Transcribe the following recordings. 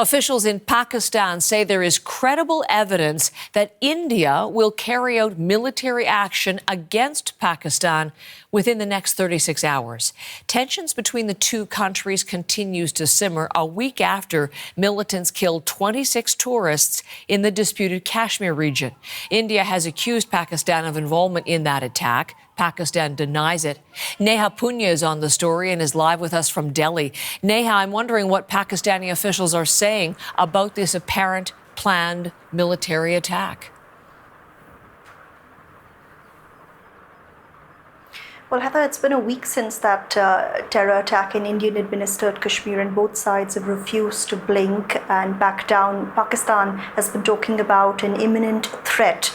Officials in Pakistan say there is credible evidence that India will carry out military action against Pakistan within the next 36 hours. Tensions between the two countries continues to simmer a week after militants killed 26 tourists in the disputed Kashmir region. India has accused Pakistan of involvement in that attack. Pakistan denies it. Neha Punya is on the story and is live with us from Delhi. Neha, I'm wondering what Pakistani officials are saying about this apparent planned military attack. Well, Heather, it's been a week since that terror attack in Indian-administered Kashmir, and both sides have refused to blink and back down. Pakistan has been talking about an imminent threat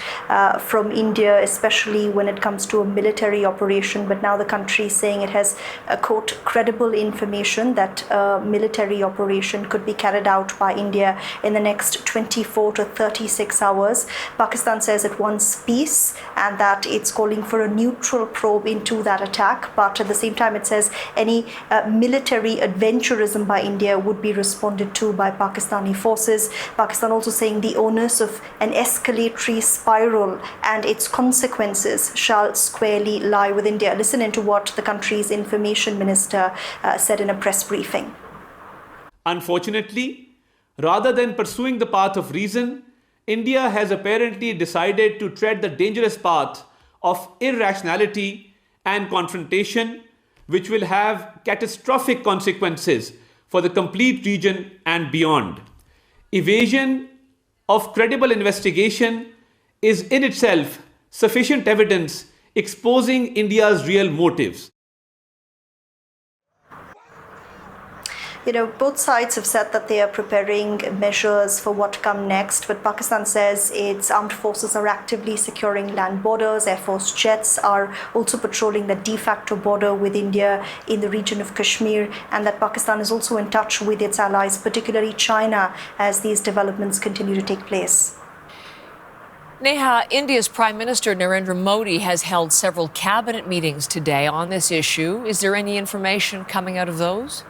from India, especially when it comes to a military operation. But now the country is saying it has, quote, credible information that a military operation could be carried out by India in the next 24 to 36 hours. Pakistan says it wants peace and that it's calling for a neutral probe into that attack, but at the same time it says any military adventurism by India would be responded to by Pakistani forces. Pakistan also saying the onus of an escalatory spiral and its consequences shall squarely lie with India. Listen into what the country's information minister said in a press briefing. Unfortunately, rather than pursuing the path of reason, India has apparently decided to tread the dangerous path of irrationality and confrontation, which will have catastrophic consequences for the complete region and beyond. Evasion of credible investigation is in itself sufficient evidence exposing India's real motives. You know, both sides have said that they are preparing measures for what come next, but Pakistan says its armed forces are actively securing land borders. Air Force jets are also patrolling the de facto border with India in the region of Kashmir, and that Pakistan is also in touch with its allies, particularly China, as these developments continue to take place. Neha, India's Prime Minister Narendra Modi has held several cabinet meetings today on this issue. Is there any information coming out of those?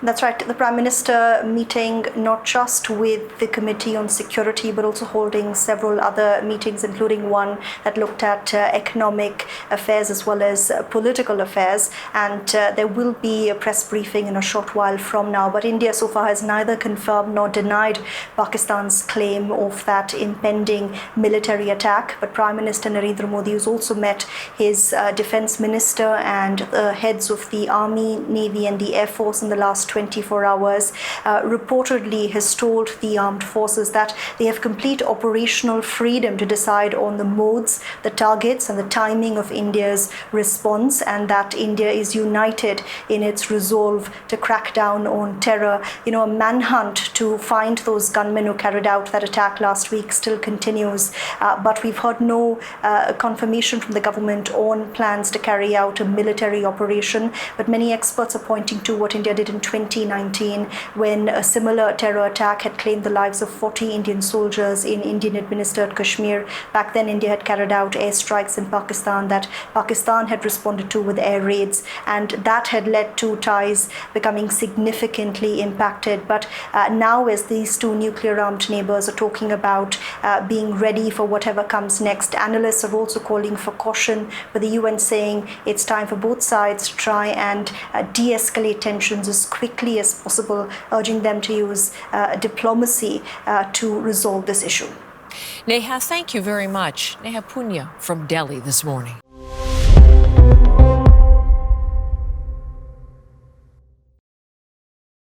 That's right. The Prime Minister meeting not just with the Committee on Security, but also holding several other meetings, including one that looked at economic affairs as well as political affairs. And there will be a press briefing in a short while from now. But India so far has neither confirmed nor denied Pakistan's claim of that impending military attack. But Prime Minister Narendra Modi has also met his Defence Minister and the heads of the Army, Navy and the Air Force in the last 24 hours, reportedly has told the armed forces that they have complete operational freedom to decide on the modes, the targets and the timing of India's response, and that India is united in its resolve to crack down on terror. You know, a manhunt to find those gunmen who carried out that attack last week still continues, but we've heard no confirmation from the government on plans to carry out a military operation. But many experts are pointing to what India did in 2019 when a similar terror attack had claimed the lives of 40 Indian soldiers in Indian-administered Kashmir. Back then, India had carried out airstrikes in Pakistan that Pakistan had responded to with air raids, and that had led to ties becoming significantly impacted. But now, as these two nuclear-armed neighbours are talking about being ready for whatever comes next, analysts are also calling for caution, with the UN saying it's time for both sides to try and de-escalate tensions as quickly as possible, urging them to use diplomacy to resolve this issue. Neha, thank you very much. Neha Punya from Delhi this morning.